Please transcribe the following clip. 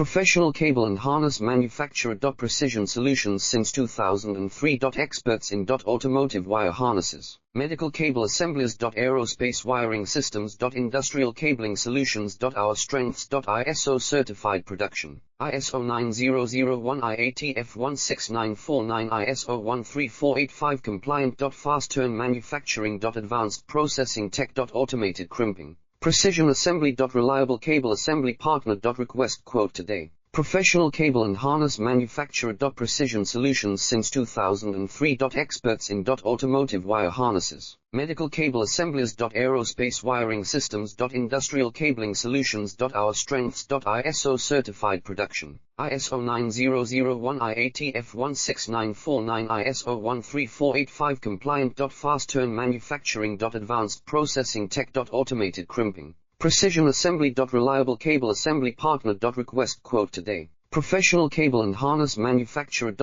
Professional cable and harness manufacturer. Precision solutions since 2003. Experts in automotive wire harnesses, medical cable assemblies. Aerospace wiring systems. Industrial cabling solutions. Our strengths. ISO certified production, ISO 9001 IATF 16949 ISO 13485 compliant. Fast turn manufacturing. Advanced processing tech. Automated crimping, precision assembly. Reliable cable assembly partner. Request quote today. Professional cable and harness manufacturer. Precision solutions since 2003. Experts in automotive wire harnesses, medical cable assemblies. Aerospace wiring systems. Industrial cabling solutions. Our strengths. ISO certified production, ISO 9001 IATF 16949 ISO 13485 compliant. Fast turn manufacturing. Advanced processing tech. Automated crimping, precision assembly. Reliable cable assembly partner. Request quote today. Professional cable and harness manufacturer.